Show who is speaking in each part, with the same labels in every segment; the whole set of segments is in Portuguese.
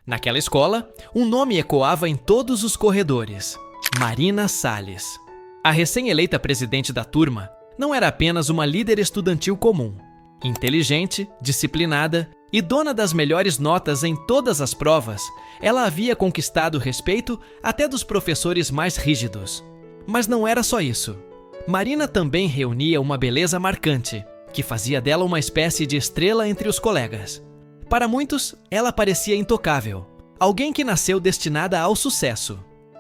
Speaker 1: Naquela escola, um nome ecoava em todos os corredores: Marina Salles. A recém-eleita presidente da turma não era apenas uma líder estudantil comum. Inteligente, disciplinada e dona das melhores notas em todas as provas, ela havia conquistado o respeito até dos professores mais rígidos. Mas não era só isso. Marina também reunia uma beleza marcante, que fazia dela uma espécie de estrela entre os colegas. Para muitos, ela parecia intocável, alguém que nasceu destinada ao sucesso.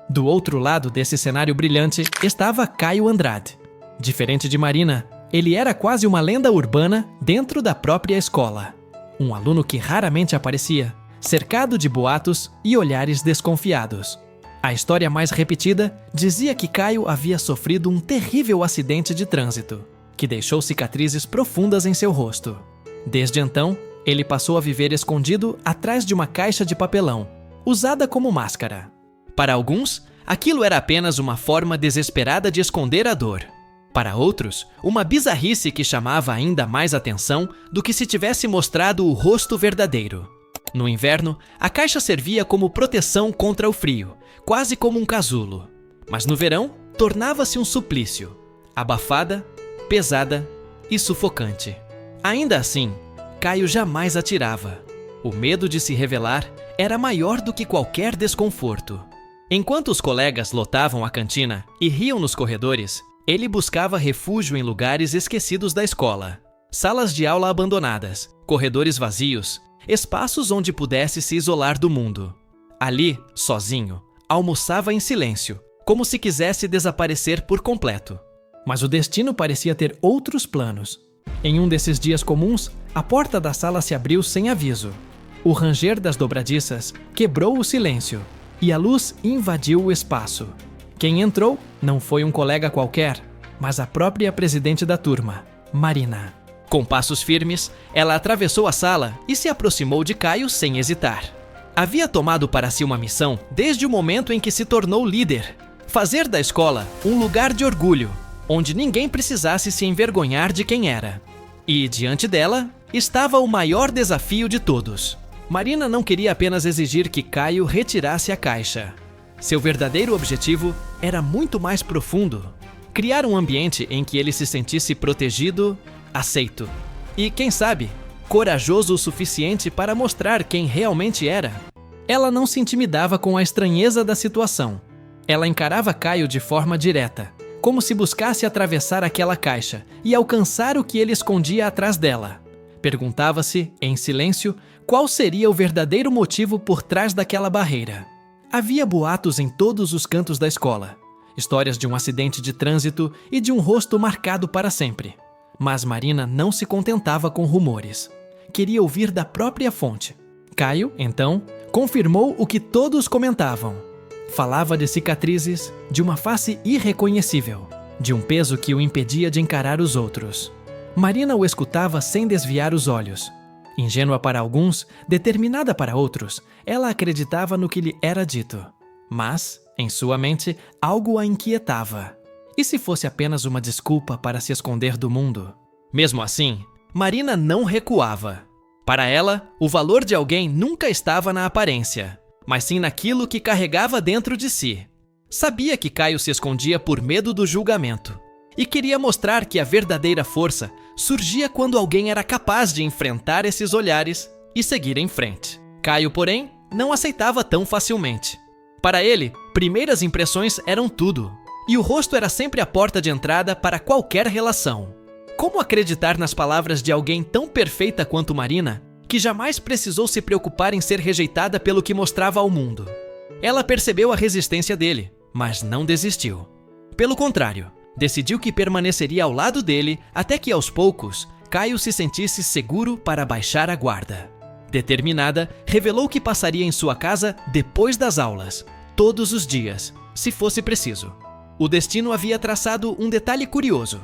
Speaker 1: Do outro lado desse cenário brilhante estava Caio Andrade. Diferente de Marina, ele era quase uma lenda urbana dentro da própria escola. Um aluno que raramente aparecia, cercado de boatos e olhares desconfiados. A história mais repetida dizia que Caio havia sofrido um terrível acidente de trânsito, que deixou cicatrizes profundas em seu rosto. Desde então, ele passou a viver escondido atrás de uma caixa de papelão, usada como máscara. Para alguns, aquilo era apenas uma forma desesperada de esconder a dor. Para outros, uma bizarrice que chamava ainda mais atenção do que se tivesse mostrado o rosto verdadeiro. No inverno, a caixa servia como proteção contra o frio, quase como um casulo. Mas no verão, tornava-se um suplício, abafada, pesada e sufocante. Ainda assim, Caio jamais atirava. O medo de se revelar era maior do que qualquer desconforto. Enquanto os colegas lotavam a cantina e riam nos corredores, ele buscava refúgio em lugares esquecidos da escola. Salas de aula abandonadas, corredores vazios, espaços onde pudesse se isolar do mundo. Ali, sozinho, almoçava em silêncio, como se quisesse desaparecer por completo. Mas o destino parecia ter outros planos. Em um desses dias comuns, a porta da sala se abriu sem aviso. O ranger das dobradiças quebrou o silêncio e a luz invadiu o espaço. Quem entrou não foi um colega qualquer, mas a própria presidente da turma, Marina. Com passos firmes, ela atravessou a sala e se aproximou de Caio sem hesitar. Havia tomado para si uma missão desde o momento em que se tornou líder: fazer da escola um lugar de orgulho, onde ninguém precisasse se envergonhar de quem era. E, diante dela, estava o maior desafio de todos. Marina não queria apenas exigir que Caio retirasse a caixa. Seu verdadeiro objetivo era muito mais profundo: criar um ambiente em que ele se sentisse protegido, aceito e, quem sabe, corajoso o suficiente para mostrar quem realmente era. Ela não se intimidava com a estranheza da situação. Ela encarava Caio de forma direta, como se buscasse atravessar aquela caixa e alcançar o que ele escondia atrás dela. Perguntava-se, em silêncio, qual seria o verdadeiro motivo por trás daquela barreira. Havia boatos em todos os cantos da escola, histórias de um acidente de trânsito e de um rosto marcado para sempre. Mas Marina não se contentava com rumores. Queria ouvir da própria fonte. Caio, então, confirmou o que todos comentavam. Falava de cicatrizes, de uma face irreconhecível, de um peso que o impedia de encarar os outros. Marina o escutava sem desviar os olhos. Ingênua para alguns, determinada para outros, ela acreditava no que lhe era dito. Mas, em sua mente, algo a inquietava. E se fosse apenas uma desculpa para se esconder do mundo? Mesmo assim, Marina não recuava. Para ela, o valor de alguém nunca estava na aparência, mas sim naquilo que carregava dentro de si. Sabia que Caio se escondia por medo do julgamento e queria mostrar que a verdadeira força surgia quando alguém era capaz de enfrentar esses olhares e seguir em frente. Caio, porém, não aceitava tão facilmente. Para ele, primeiras impressões eram tudo, e o rosto era sempre a porta de entrada para qualquer relação. Como acreditar nas palavras de alguém tão perfeita quanto Marina, que jamais precisou se preocupar em ser rejeitada pelo que mostrava ao mundo? Ela percebeu a resistência dele, mas não desistiu. Pelo contrário, decidiu que permaneceria ao lado dele até que, aos poucos, Caio se sentisse seguro para baixar a guarda. Determinada, revelou que passaria em sua casa depois das aulas, todos os dias, se fosse preciso. O destino havia traçado um detalhe curioso.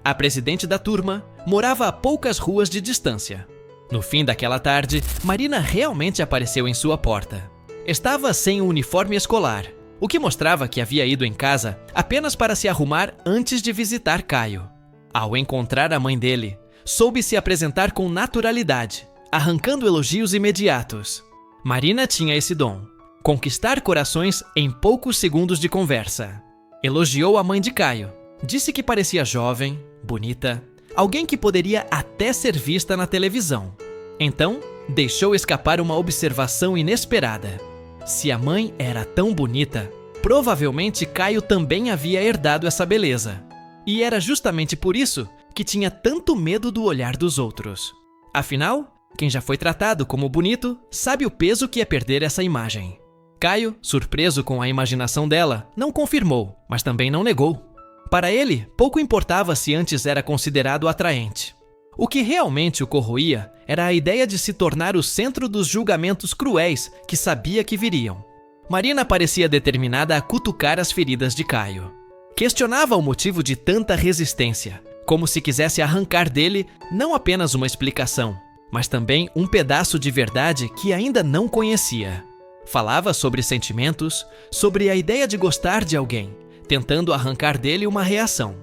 Speaker 1: A presidente da turma morava a poucas ruas de distância. No fim daquela tarde, Marina realmente apareceu em sua porta. Estava sem o uniforme escolar, o que mostrava que havia ido em casa apenas para se arrumar antes de visitar Caio. Ao encontrar a mãe dele, soube se apresentar com naturalidade, arrancando elogios imediatos. Marina tinha esse dom: conquistar corações em poucos segundos de conversa. Elogiou a mãe de Caio. Disse que parecia jovem, bonita, alguém que poderia até ser vista na televisão. Então, deixou escapar uma observação inesperada. Se a mãe era tão bonita, provavelmente Caio também havia herdado essa beleza. E era justamente por isso que tinha tanto medo do olhar dos outros. Afinal, quem já foi tratado como bonito sabe o peso que é perder essa imagem. Caio, surpreso com a imaginação dela, não confirmou, mas também não negou. Para ele, pouco importava se antes era considerado atraente. O que realmente o corroía era a ideia de se tornar o centro dos julgamentos cruéis que sabia que viriam. Marina parecia determinada a cutucar as feridas de Caio. Questionava o motivo de tanta resistência, como se quisesse arrancar dele não apenas uma explicação, mas também um pedaço de verdade que ainda não conhecia. Falava sobre sentimentos, sobre a ideia de gostar de alguém, tentando arrancar dele uma reação.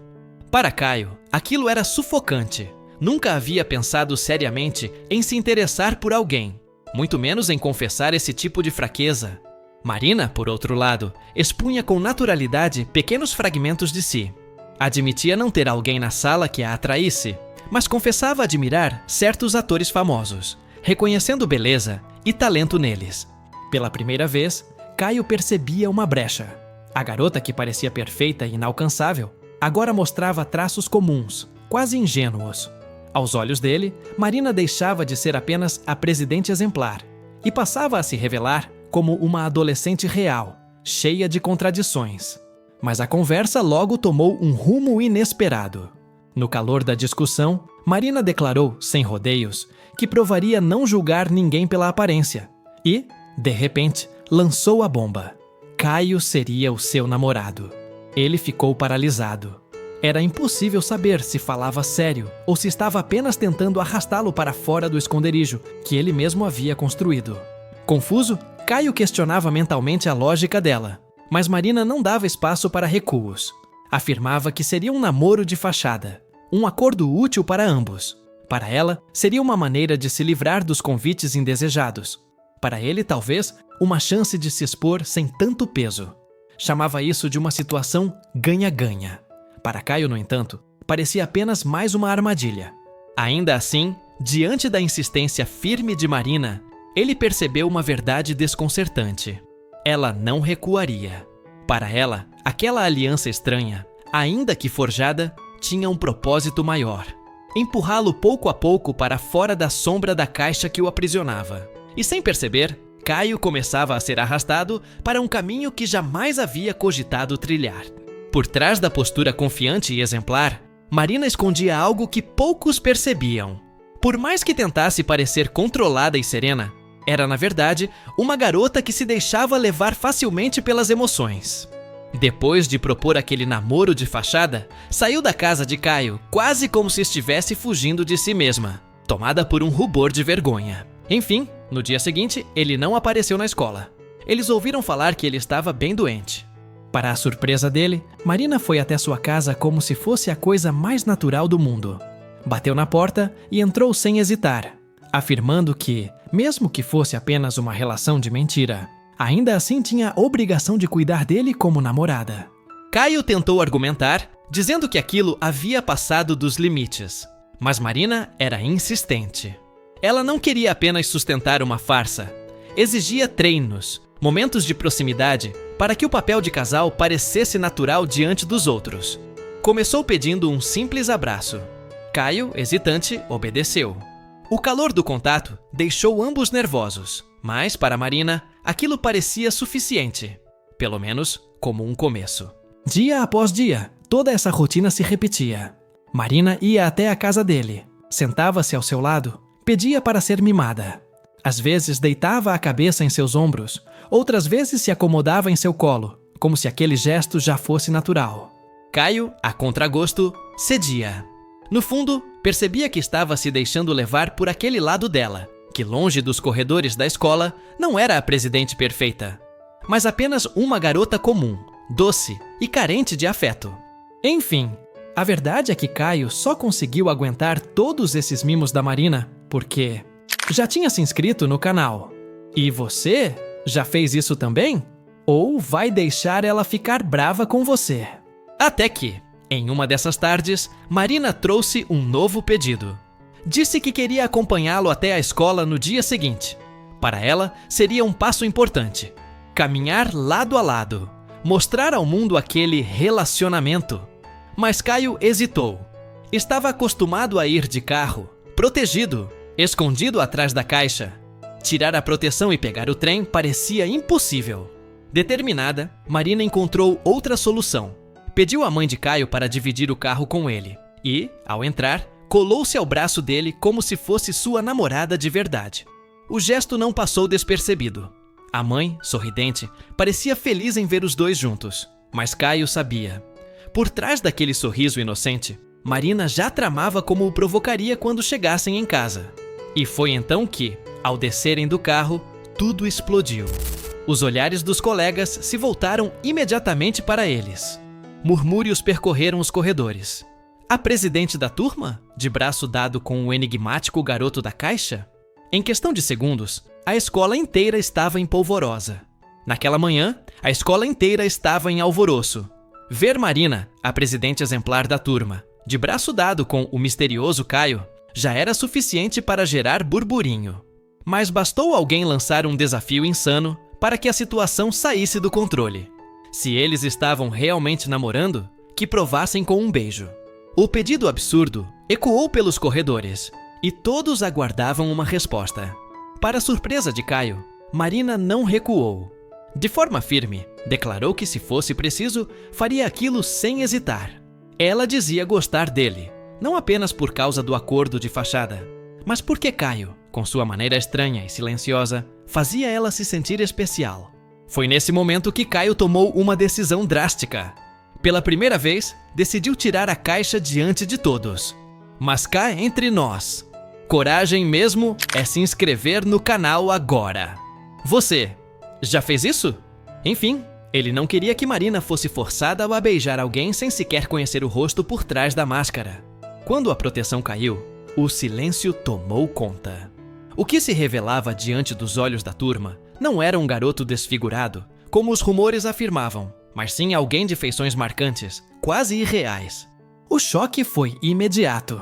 Speaker 1: Para Caio, aquilo era sufocante. Nunca havia pensado seriamente em se interessar por alguém, muito menos em confessar esse tipo de fraqueza. Marina, por outro lado, expunha com naturalidade pequenos fragmentos de si. Admitia não ter alguém na sala que a atraísse, mas confessava admirar certos atores famosos, reconhecendo beleza e talento neles. Pela primeira vez, Caio percebia uma brecha. A garota que parecia perfeita e inalcançável, agora mostrava traços comuns, quase ingênuos. Aos olhos dele, Marina deixava de ser apenas a presidente exemplar e passava a se revelar como uma adolescente real, cheia de contradições. Mas a conversa logo tomou um rumo inesperado. No calor da discussão, Marina declarou, sem rodeios, que provaria não julgar ninguém pela aparência e, de repente, lançou a bomba. Caio seria o seu namorado. Ele ficou paralisado. Era impossível saber se falava sério ou se estava apenas tentando arrastá-lo para fora do esconderijo que ele mesmo havia construído. Confuso, Caio questionava mentalmente a lógica dela, mas Marina não dava espaço para recuos. Afirmava que seria um namoro de fachada, um acordo útil para ambos. Para ela, seria uma maneira de se livrar dos convites indesejados. Para ele, talvez, uma chance de se expor sem tanto peso. Chamava isso de uma situação ganha-ganha. Para Caio, no entanto, parecia apenas mais uma armadilha. Ainda assim, diante da insistência firme de Marina, ele percebeu uma verdade desconcertante. Ela não recuaria. Para ela, aquela aliança estranha, ainda que forjada, tinha um propósito maior: empurrá-lo pouco a pouco para fora da sombra da caixa que o aprisionava. E sem perceber, Caio começava a ser arrastado para um caminho que jamais havia cogitado trilhar. Por trás da postura confiante e exemplar, Marina escondia algo que poucos percebiam. Por mais que tentasse parecer controlada e serena, era, na verdade, uma garota que se deixava levar facilmente pelas emoções. Depois de propor aquele namoro de fachada, saiu da casa de Caio quase como se estivesse fugindo de si mesma, tomada por um rubor de vergonha. Enfim, no dia seguinte, ele não apareceu na escola. Eles ouviram falar que ele estava bem doente. Para a surpresa dele, Marina foi até sua casa como se fosse a coisa mais natural do mundo. Bateu na porta e entrou sem hesitar, afirmando que, mesmo que fosse apenas uma relação de mentira, ainda assim tinha a obrigação de cuidar dele como namorada. Caio tentou argumentar, dizendo que aquilo havia passado dos limites, mas Marina era insistente. Ela não queria apenas sustentar uma farsa, exigia treinos, momentos de proximidade, para que o papel de casal parecesse natural diante dos outros. Começou pedindo um simples abraço. Caio, hesitante, obedeceu. O calor do contato deixou ambos nervosos, mas, para Marina, aquilo parecia suficiente. Pelo menos, como um começo. Dia após dia, toda essa rotina se repetia. Marina ia até a casa dele, sentava-se ao seu lado, pedia para ser mimada. Às vezes deitava a cabeça em seus ombros, outras vezes se acomodava em seu colo, como se aquele gesto já fosse natural. Caio, a contragosto, cedia. No fundo, percebia que estava se deixando levar por aquele lado dela, que longe dos corredores da escola não era a presidente perfeita, mas apenas uma garota comum, doce e carente de afeto. Enfim, a verdade é que Caio só conseguiu aguentar todos esses mimos da Marina porque já tinha se inscrito no canal. E você? Já fez isso também? Ou vai deixar ela ficar brava com você? Até que, em uma dessas tardes, Marina trouxe um novo pedido. Disse que queria acompanhá-lo até a escola no dia seguinte. Para ela, seria um passo importante. Caminhar lado a lado. Mostrar ao mundo aquele relacionamento. Mas Caio hesitou. Estava acostumado a ir de carro, protegido, escondido atrás da caixa. Tirar a proteção e pegar o trem parecia impossível. Determinada, Marina encontrou outra solução. Pediu à mãe de Caio para dividir o carro com ele e, ao entrar, colou-se ao braço dele como se fosse sua namorada de verdade. O gesto não passou despercebido. A mãe, sorridente, parecia feliz em ver os dois juntos, mas Caio sabia. Por trás daquele sorriso inocente, Marina já tramava como o provocaria quando chegassem em casa. E foi então que, ao descerem do carro, tudo explodiu. Os olhares dos colegas se voltaram imediatamente para eles. Murmúrios percorreram os corredores. A presidente da turma, de braço dado com o enigmático garoto da caixa? Em questão de segundos, a escola inteira estava em polvorosa. Naquela manhã, a escola inteira estava em alvoroço. Ver Marina, a presidente exemplar da turma, de braço dado com o misterioso Caio, já era suficiente para gerar burburinho. Mas bastou alguém lançar um desafio insano para que a situação saísse do controle. Se eles estavam realmente namorando, que provassem com um beijo. O pedido absurdo ecoou pelos corredores e todos aguardavam uma resposta. Para surpresa de Caio, Marina não recuou. De forma firme, declarou que se fosse preciso, faria aquilo sem hesitar. Ela dizia gostar dele, não apenas por causa do acordo de fachada, mas porque Caio, com sua maneira estranha e silenciosa, fazia ela se sentir especial. Foi nesse momento que Caio tomou uma decisão drástica. Pela primeira vez, decidiu tirar a caixa diante de todos. Mas cá entre nós, coragem mesmo é se inscrever no canal agora. Você já fez isso? Enfim, ele não queria que Marina fosse forçada a beijar alguém sem sequer conhecer o rosto por trás da máscara. Quando a proteção caiu, o silêncio tomou conta. O que se revelava diante dos olhos da turma não era um garoto desfigurado, como os rumores afirmavam, mas sim alguém de feições marcantes, quase irreais. O choque foi imediato.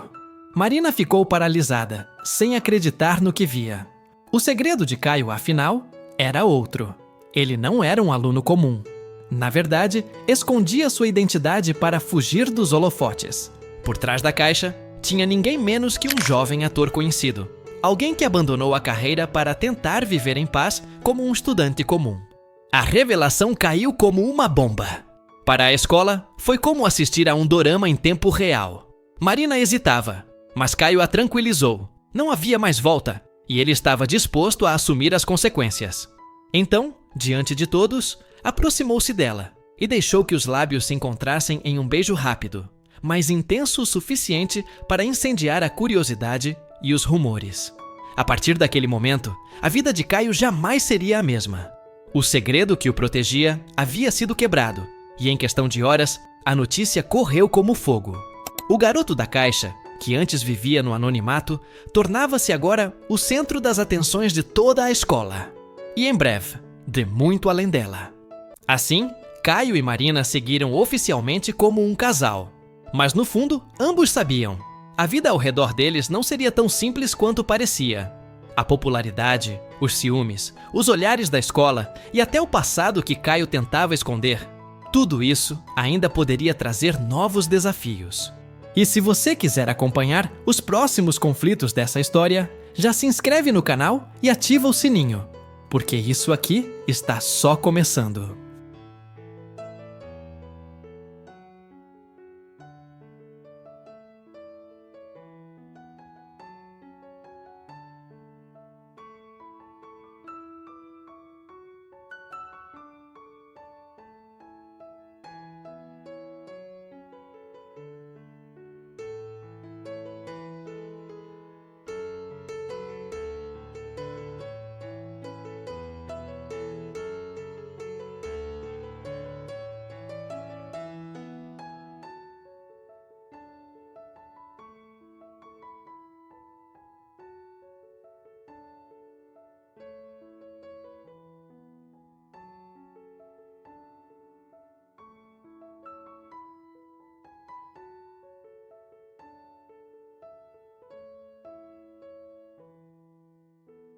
Speaker 1: Marina ficou paralisada, sem acreditar no que via. O segredo de Caio, afinal, era outro. Ele não era um aluno comum. Na verdade, escondia sua identidade para fugir dos holofotes. Por trás da caixa, tinha ninguém menos que um jovem ator conhecido. Alguém que abandonou a carreira para tentar viver em paz como um estudante comum. A revelação caiu como uma bomba. Para a escola, foi como assistir a um dorama em tempo real. Marina hesitava, mas Caio a tranquilizou. Não havia mais volta, e ele estava disposto a assumir as consequências. Então, diante de todos, aproximou-se dela e deixou que os lábios se encontrassem em um beijo rápido, mas intenso o suficiente para incendiar a curiosidade e os rumores. A partir daquele momento, a vida de Caio jamais seria a mesma. O segredo que o protegia havia sido quebrado, e em questão de horas, a notícia correu como fogo. O garoto da caixa, que antes vivia no anonimato, tornava-se agora o centro das atenções de toda a escola. E em breve, de muito além dela. Assim, Caio e Marina seguiram oficialmente como um casal. Mas no fundo, ambos sabiam. A vida ao redor deles não seria tão simples quanto parecia. A popularidade, os ciúmes, os olhares da escola e até o passado que Caio tentava esconder, tudo isso ainda poderia trazer novos desafios. E se você quiser acompanhar os próximos conflitos dessa história, já se inscreve no canal e ativa o sininho, porque isso aqui está só começando.